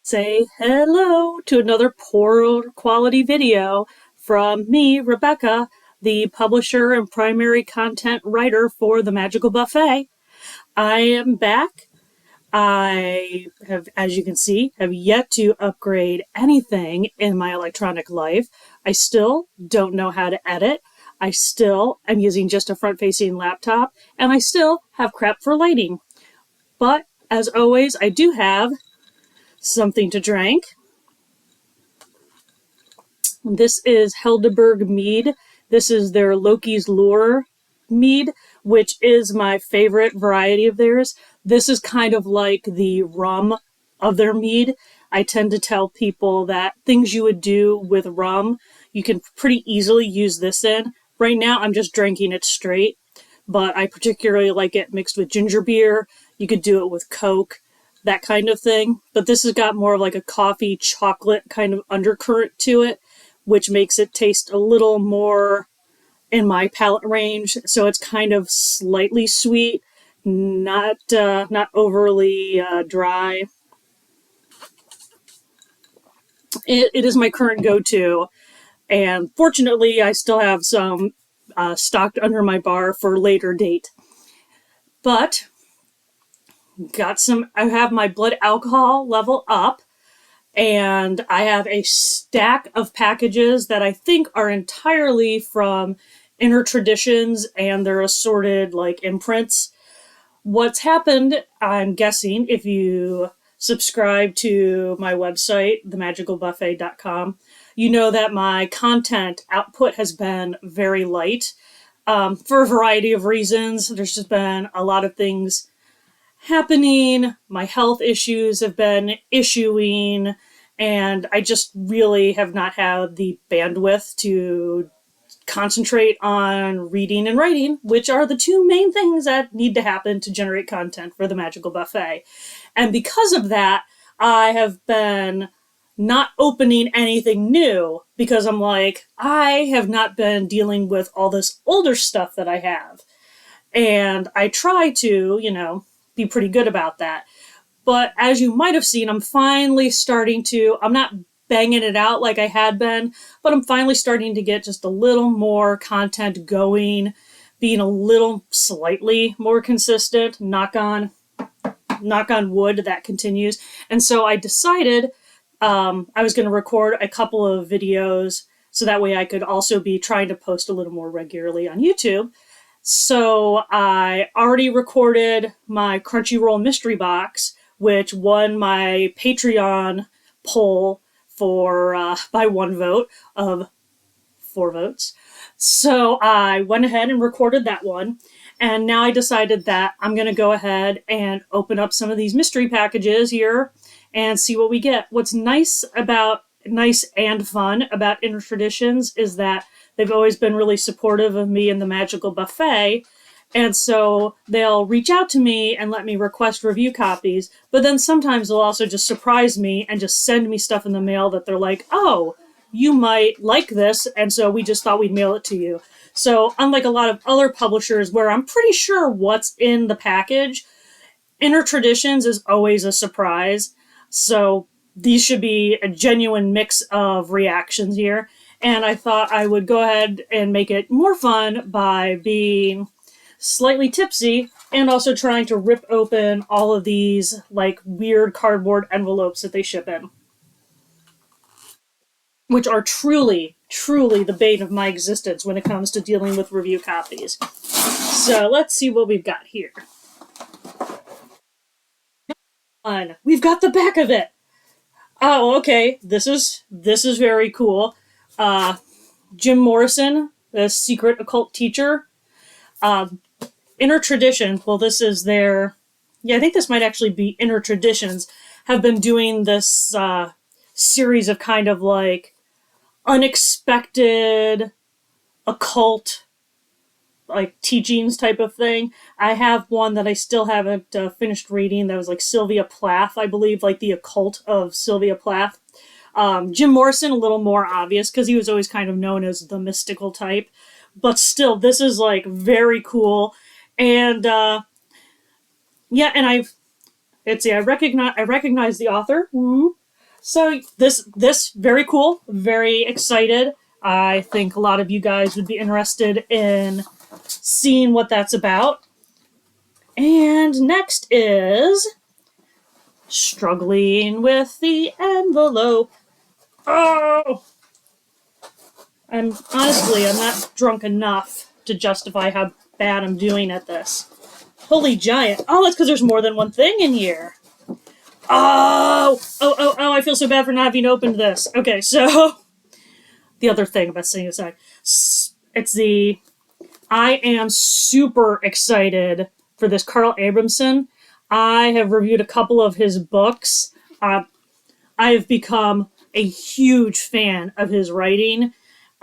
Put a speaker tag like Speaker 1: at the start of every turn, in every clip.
Speaker 1: Say hello to another poor quality video from me, Rebecca, the publisher and primary content writer for The Magical Buffet. I am back. I have, as you can see, have yet to upgrade anything in my electronic life. I still don't know how to edit. I still am using just a front-facing laptop, and I still have crap for lighting. But, as always, I do have something to drink. This is Helderberg mead. This is their Loki's Lure mead, which is my favorite variety of theirs. This is kind of like the rum of their mead. I tend to tell people that things you would do with rum, you can pretty easily use this in. Right now, I'm just drinking it straight, but I particularly like it mixed with ginger beer. You could do it with Coke, that kind of thing. But this has got more of like a coffee chocolate kind of undercurrent to it, which makes it taste a little more in my palate range. So it's kind of slightly sweet, not overly dry. It is my current go-to, and fortunately, I still have some stocked under my bar for later date. But I have my blood alcohol level up, and I have a stack of packages that I think are entirely from Inner Traditions and their assorted like imprints. What's happened, I'm guessing, if you subscribe to my website, themagicalbuffet.com, you know that my content output has been very light for a variety of reasons. There's just been a lot of things happening. My health issues have been issuing, and I just really have not had the bandwidth to concentrate on reading and writing, which are the two main things that need to happen to generate content for the Magical Buffet. And because of that, I have been not opening anything new because I'm like, I have not been dealing with all this older stuff that I have. And I try to, be pretty good about that. But as you might have seen, I'm finally starting to, I'm not banging it out like I had been, but I'm finally starting to get just a little more content going, being a little slightly more consistent. Knock on wood, that continues. And so I decided I was going to record a couple of videos so that way I could also be trying to post a little more regularly on YouTube. So I already recorded my Crunchyroll mystery box, which won my Patreon poll for by one vote of 4 votes. So I went ahead and recorded that one. And now I decided that I'm going to go ahead and open up some of these mystery packages here and see what we get. What's nice and fun about Inner Traditions is that they've always been really supportive of me and the Magical Buffet. And so they'll reach out to me and let me request review copies, but then sometimes they'll also just surprise me and just send me stuff in the mail that they're like, oh, you might like this, and so we just thought we'd mail it to you. So unlike a lot of other publishers where I'm pretty sure what's in the package, Inner Traditions is always a surprise. So these should be a genuine mix of reactions here. And I thought I would go ahead and make it more fun by being slightly tipsy and also trying to rip open all of these like weird cardboard envelopes that they ship in, which are truly the bane of my existence when it comes to dealing with review copies. So let's see what we've got here. We've got the back of it. Oh, okay. This is very cool. Jim Morrison, the secret occult teacher. Inner Tradition, well, this is their, I think this might actually be Inner Traditions, have been doing this series of kind of like unexpected occult like teachings type of thing. I have one that I still haven't finished reading that was like Sylvia Plath, I believe, like the occult of Sylvia Plath. Jim Morrison, a little more obvious because he was always kind of known as the mystical type. But still, this is like very cool. And and I recognize the author. So this very cool, very excited. I think a lot of you guys would be interested in seeing what that's about. And next is struggling with the envelope. Oh, I'm not drunk enough to justify how bad I'm doing at this. Holy giant. Oh, that's because there's more than one thing in here. Oh, I feel so bad for not having opened this. Okay, so the other thing about setting aside, it's the, I am super excited for this Carl Abramson. I have reviewed a couple of his books. I have become a huge fan of his writing.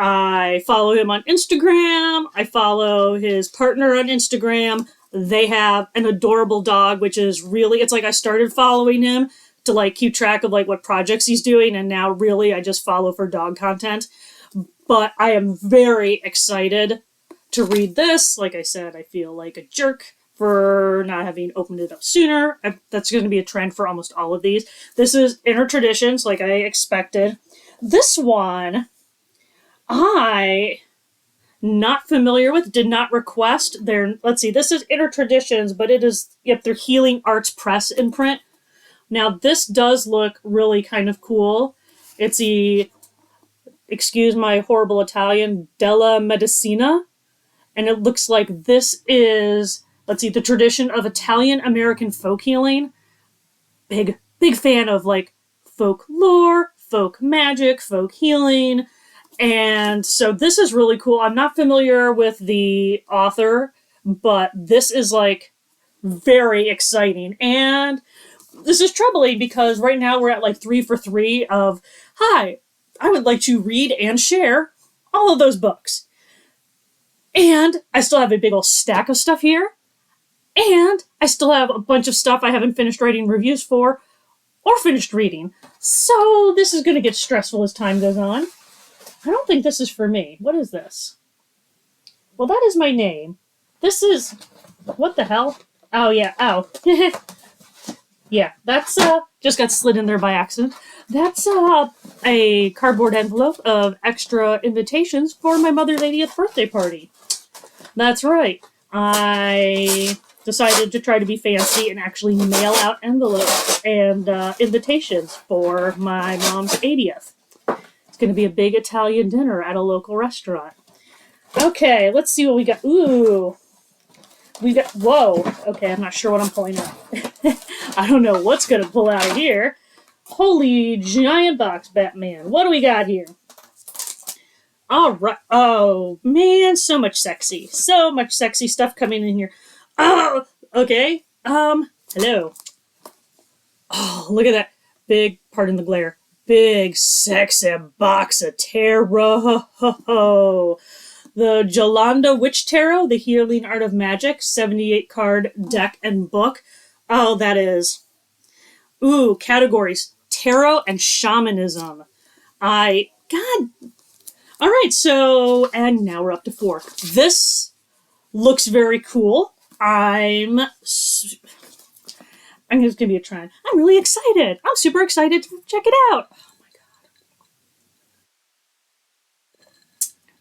Speaker 1: I follow him on Instagram. I follow his partner on Instagram. They have an adorable dog, which is really, it's like I started following him to like keep track of like what projects he's doing, and now really I just follow for dog content. But I am very excited to read this. Like I said, I feel like a jerk for not having opened it up sooner. That's going to be a trend for almost all of these. This is Inner Traditions, like I expected. This one, I not familiar with, did not request. Let's see, this is Inner Traditions, but it is, yep, their Healing Arts Press imprint. Now, this does look really kind of cool. It's the, excuse my horrible Italian, Della Medicina. And it looks like this is, let's see, the tradition of Italian American folk healing. Big fan of like folklore, folk magic, folk healing. And so this is really cool. I'm not familiar with the author, but this is like very exciting. And this is troubling because right now we're at like 3 for 3 of, hi, I would like to read and share all of those books. And I still have a big old stack of stuff here. And I still have a bunch of stuff I haven't finished writing reviews for or finished reading. So this is going to get stressful as time goes on. I don't think this is for me. What is this? Well, that is my name. This is... What the hell? Oh, yeah. Oh. Yeah, that's, just got slid in there by accident. That's, a cardboard envelope of extra invitations for my mother's 80th birthday party. That's right. I decided to try to be fancy and actually mail out envelopes and invitations for my mom's 80th. It's going to be a big Italian dinner at a local restaurant. Okay, let's see what we got. Ooh. We got, whoa. Okay, I'm not sure what I'm pulling out. I don't know what's going to pull out of here. Holy giant box, Batman. What do we got here? All right. Oh, man, so much sexy stuff coming in here. Oh, okay. Hello. Oh, look at that big, pardon the glare, big, sexy box of tarot. The Jolanda Witch Tarot, The Healing Art of Magic, 78 card deck and book. Oh, that is. Ooh, categories. Tarot and shamanism. God. All right, so, and now we're up to 4. This looks very cool. It's going to be a trend. I'm really excited. I'm super excited to check it out. Oh my God.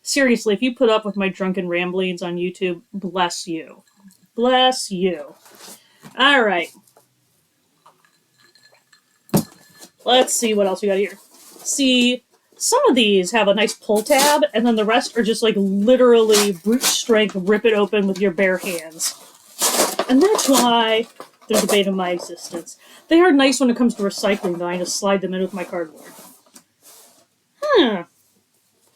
Speaker 1: Seriously, if you put up with my drunken ramblings on YouTube, bless you. Bless you. All right. Let's see what else we got here. See, some of these have a nice pull tab, and then the rest are just like literally brute strength, rip it open with your bare hands. And that's why there's a debate of my existence. They are nice when it comes to recycling, though. I just slide them in with my cardboard.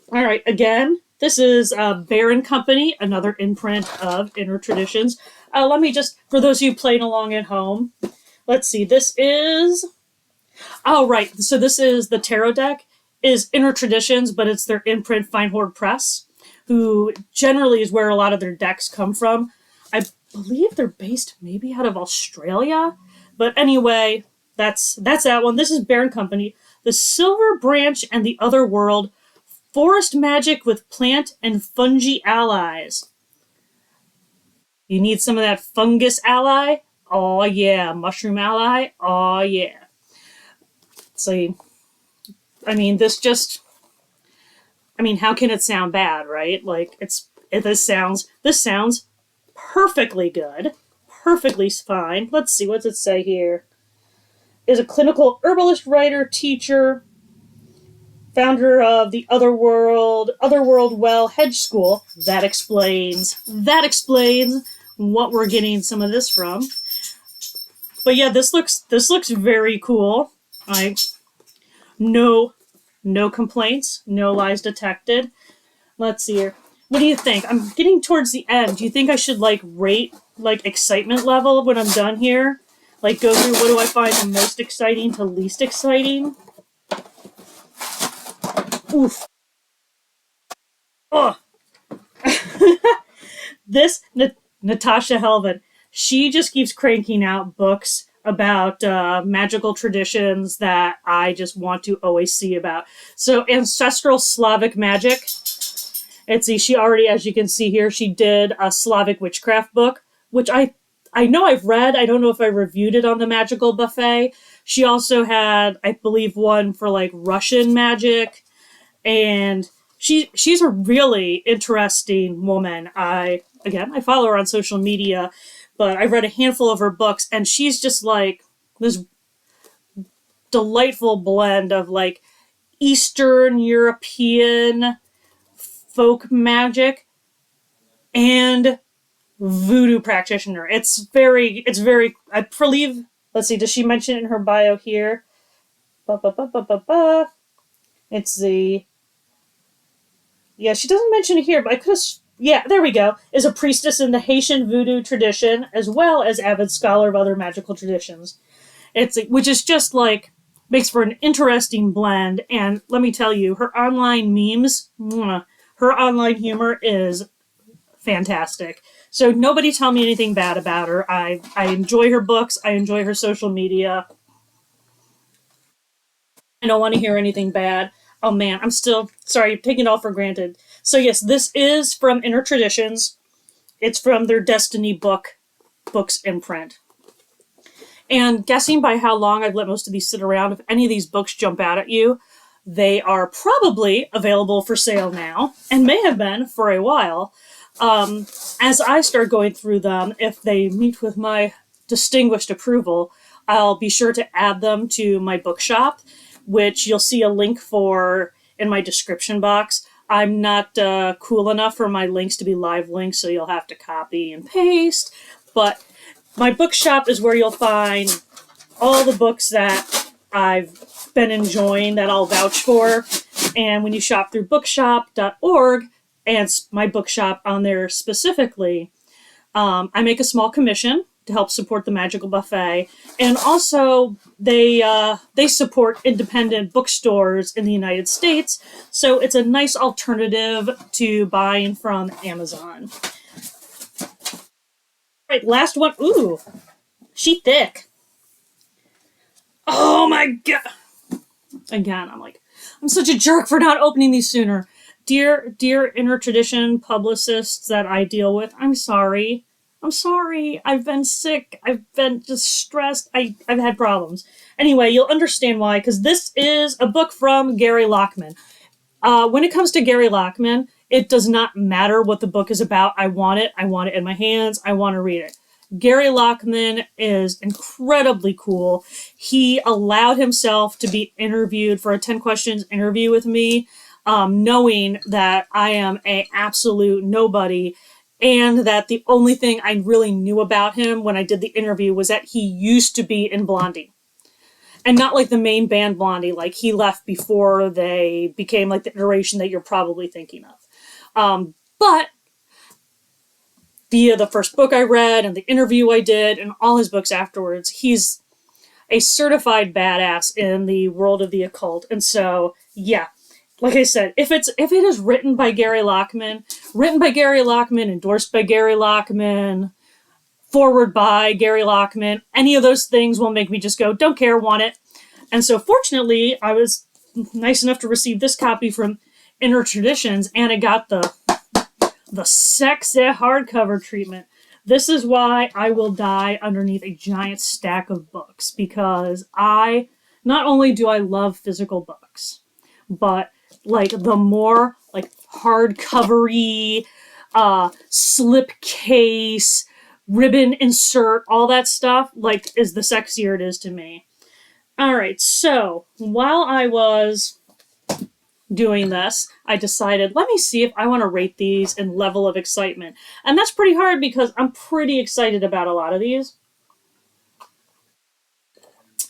Speaker 1: Alright, again, this is Bear & Company, another imprint of Inner Traditions. Let me just, for those of you playing along at home, let's see, this is... Oh, right, so this is the tarot deck, is Inner Traditions, but it's their imprint Fine Horde Press, who generally is where a lot of their decks come from. I believe they're based maybe out of Australia, but anyway, that's that one. This is Bear & Company, The Silver Branch and the Other World, Forest Magic with Plant and Fungi Allies. You need some of that fungus ally? Oh yeah. Mushroom ally? Oh yeah. Let's see. I mean, this just, I mean, how can it sound bad, right? Like, this sounds perfectly good, perfectly fine. Let's see, what does it say here? Is a clinical herbalist, writer, teacher, founder of the Otherworld Well Hedge School. That explains what we're getting some of this from. But yeah, this looks very cool. I no complaints, no lies detected. Let's see here. What do you think? I'm getting towards the end. Do you think I should like rate like excitement level when I'm done here? Like go through what do I find the most exciting to least exciting? Oof. Ugh. this Natasha Helvin, she just keeps cranking out books about magical traditions that I just want to always see about. So ancestral Slavic magic. She already, as you can see here, she did a Slavic witchcraft book, which I know I've read. I don't know if I reviewed it on the Magical Buffet. She also had, I believe, one for like Russian magic, and she's a really interesting woman. I follow her on social media, but I've read a handful of her books, and she's just like this delightful blend of like Eastern European folk magic and voodoo practitioner. It's very, I believe, let's see, does she mention it in her bio here? Ba, ba, ba, ba, ba, ba. It's the, yeah, she doesn't mention it here, but I could have, yeah, there we go. Is a priestess in the Haitian voodoo tradition, as well as avid scholar of other magical traditions. Which is just like, makes for an interesting blend. And let me tell you, her online memes, her online humor is fantastic. So nobody tell me anything bad about her. I enjoy her books. I enjoy her social media. I don't want to hear anything bad. Oh man, I'm still sorry, taking it all for granted. So yes, this is from Inner Traditions. It's from their Destiny books imprint. And guessing by how long I've let most of these sit around, if any of these books jump out at you, they are probably available for sale now and may have been for a while. As I start going through them, if they meet with my distinguished approval, I'll be sure to add them to my bookshop, which you'll see a link for in my description box. I'm not cool enough for my links to be live links, so you'll have to copy and paste. But my bookshop is where you'll find all the books that I've been enjoying that I'll vouch for. And when you shop through bookshop.org, and my bookshop on there specifically, I make a small commission to help support the Magical Buffet, and also they support independent bookstores in the United States, so it's a nice alternative to buying from Amazon. All right, last one. Ooh, she thick. Oh my god! Again, I'm such a jerk for not opening these sooner. Dear Inner Tradition publicists that I deal with, I'm sorry. I've been sick. I've been just stressed. I've had problems. Anyway, you'll understand why, because this is a book from Gary Lockman. When it comes to Gary Lockman, it does not matter what the book is about. I want it. I want it in my hands. I want to read it. Gary Lockman is incredibly cool. He allowed himself to be interviewed for a 10 questions interview with me, knowing that I am an absolute nobody, and that the only thing I really knew about him when I did the interview was that he used to be in Blondie. And not like the main band Blondie, like he left before they became like the iteration that you're probably thinking of. But via the first book I read and the interview I did and all his books afterwards, he's a certified badass in the world of the occult. And so, yeah, like I said, if it is written by Gary Lockman, endorsed by Gary Lockman, forward by Gary Lockman, any of those things will make me just go, don't care, want it. And so fortunately, I was nice enough to receive this copy from Inner Traditions, and it got the sexy hardcover treatment. This is why I will die underneath a giant stack of books, because not only do I love physical books, but like the more like hardcovery, slip case, ribbon insert, all that stuff, like, is the sexier it is to me. All right, so while I was doing this, I decided, let me see if I want to rate these in level of excitement. And that's pretty hard because I'm pretty excited about a lot of these.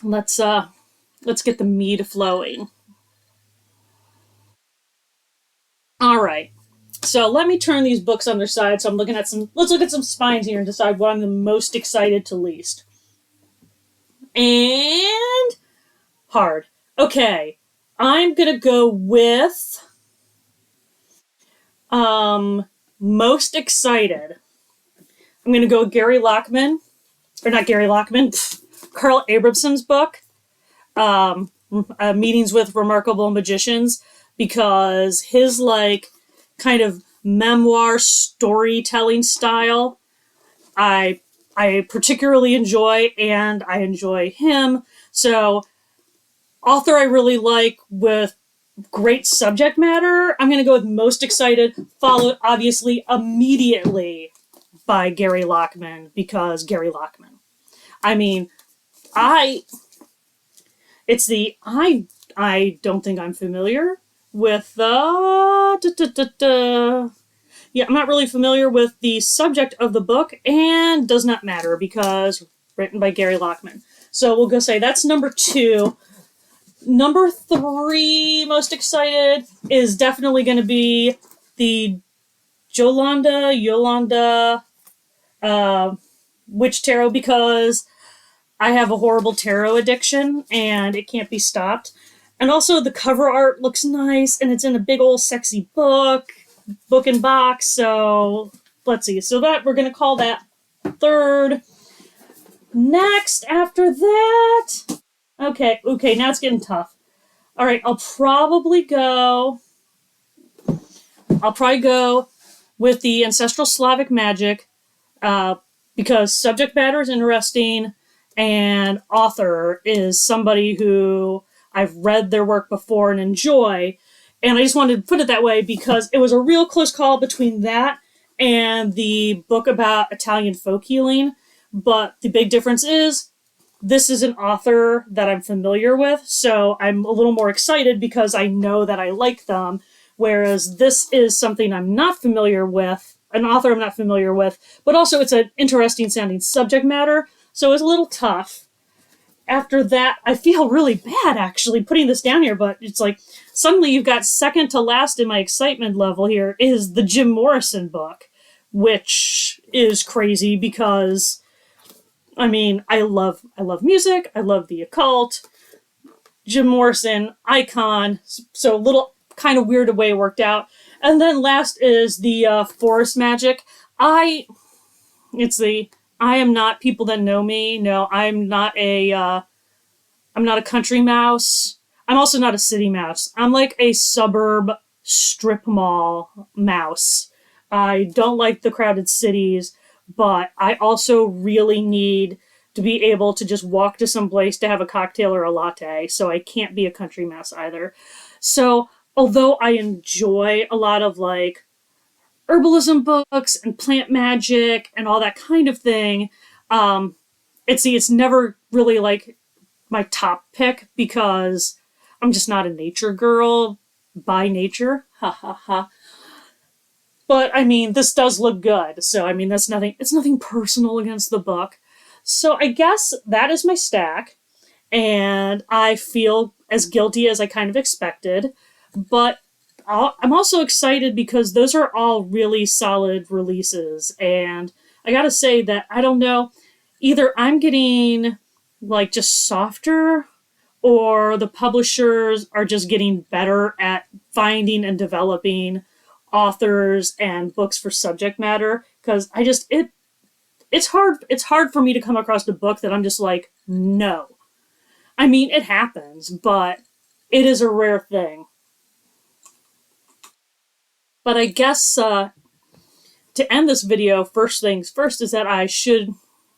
Speaker 1: Let's get the mead flowing. All right. So let me turn these books on their side. So I'm looking at some, let's look at some spines here and decide what I'm the most excited to least. And hard. Okay. I'm going to go with most excited. I'm going to go with Gary Lockman, or not Gary Lockman, Carl Abramson's book, Meetings with Remarkable Magicians, because his like kind of memoir storytelling style I particularly enjoy, and I enjoy him. So, author I really like with great subject matter, I'm going to go with most excited, followed obviously immediately by Gary Lockman, because Gary Lockman. I mean, I it's the I don't think I'm familiar with the yeah, I'm not really familiar with the subject of the book, and does not matter because written by Gary Lockman. So we'll go say that's number 2. Number 3 most excited is definitely going to be the Yolanda Witch Tarot, because I have a horrible tarot addiction and it can't be stopped. And also the cover art looks nice and it's in a big old sexy book and box. So let's see. So that we're going to call that 3rd. Next, after that. Okay, now it's getting tough. All right, I'll probably go with the Ancestral Slavic Magic, because subject matter is interesting, and author is somebody who I've read their work before and enjoy. And I just wanted to put it that way because it was a real close call between that and the book about Italian folk healing. But the big difference is this is an author that I'm familiar with, so I'm a little more excited because I know that I like them. Whereas this is something I'm not familiar with, an author I'm not familiar with, but also it's an interesting sounding subject matter, so it's a little tough. After that, I feel really bad actually putting this down here, but it's like suddenly you've got second to last in my excitement level here is the Jim Morrison book, which is crazy because I mean, I love music, I love the occult. Jim Morrison, icon, so a little kind of weird way it worked out. And then last is the Forest Magic. I am not, people that know me know I'm not a country mouse. I'm also not a city mouse. I'm like a suburb strip mall mouse. I don't like the crowded cities, but I also really need to be able to just walk to some place to have a cocktail or a latte, so I can't be a country mouse either. So, although I enjoy a lot of like herbalism books and plant magic and all that kind of thing, it's never really like my top pick because I'm just not a nature girl by nature. Ha ha ha. But I mean, this does look good. So I mean, it's nothing personal against the book. So I guess that is my stack, and I feel as guilty as I kind of expected, but I'm also excited because those are all really solid releases, and I gotta say that I don't know, either I'm getting like just softer, or the publishers are just getting better at finding and developing authors and books for subject matter, because it's hard for me to come across a book that I'm just like, no. I mean, it happens, but it is a rare thing. But I guess to end this video, first things first is that I should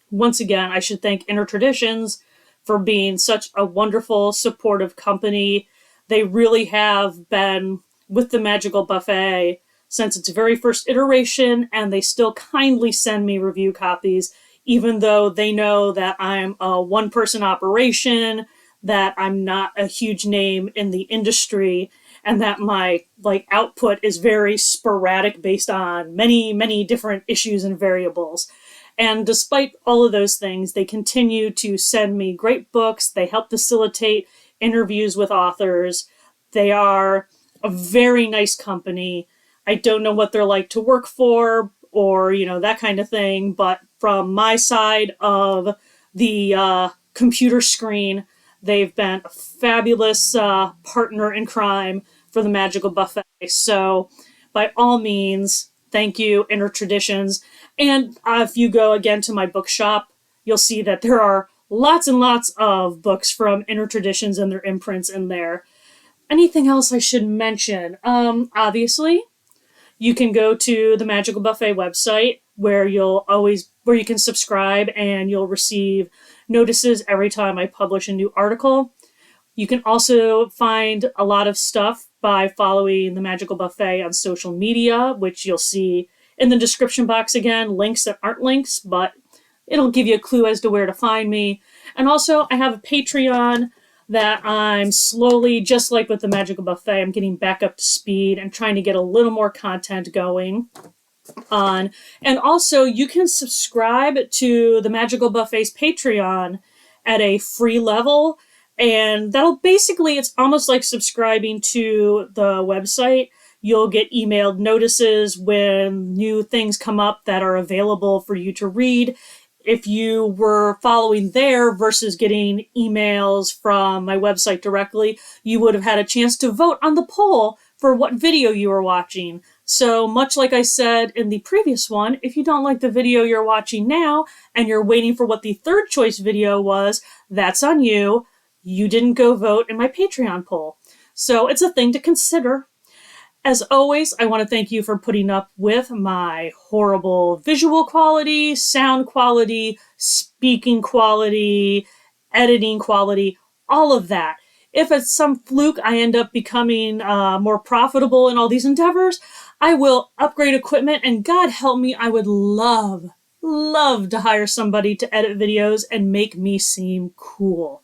Speaker 1: thank Inner Traditions for being such a wonderful, supportive company They really have been with the Magical Buffet since its very first iteration, and they still kindly send me review copies, even though they know that I'm a one-person operation, that I'm not a huge name in the industry, and that my output is very sporadic based on many different issues and variables. And despite all of those things, they continue to send me great books. They help facilitate interviews with authors. They are a very nice company. I don't know what they're like to work for or, that kind of thing. But from my side of the computer screen, they've been a fabulous partner in crime for the Magical Buffet. So, by all means, thank you, Inner Traditions. And if you go again to my bookshop, you'll see that there are lots and lots of books from Inner Traditions and their imprints in there. Anything else I should mention? Obviously, you can go to the Magical Buffet website where you can subscribe and you'll receive notices every time I publish a new article. You can also find a lot of stuff by following the Magical Buffet on social media, which you'll see in the description box again, links that aren't links, but it'll give you a clue as to where to find me. And also, I have a Patreon that I'm slowly, just like with the Magical Buffet, I'm getting back up to speed and trying to get a little more content going on. And also, you can subscribe to the Magical Buffet's Patreon at a free level. And that'll basically, it's almost like subscribing to the website. You'll get emailed notices when new things come up that are available for you to read. If you were following there versus getting emails from my website directly, you would have had a chance to vote on the poll for what video you were watching. So much like I said in the previous one, if you don't like the video you're watching now and you're waiting for what the third choice video was, that's on you. You didn't go vote in my Patreon poll. So it's a thing to consider. As always, I want to thank you for putting up with my horrible visual quality, sound quality, speaking quality, editing quality, all of that. If at some fluke I end up becoming more profitable in all these endeavors, I will upgrade equipment, and God help me, I would love to hire somebody to edit videos and make me seem cool.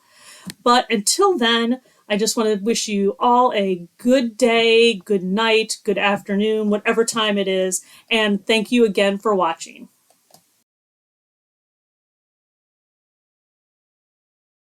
Speaker 1: But until then, I just want to wish you all a good day, good night, good afternoon, whatever time it is, and thank you again for watching.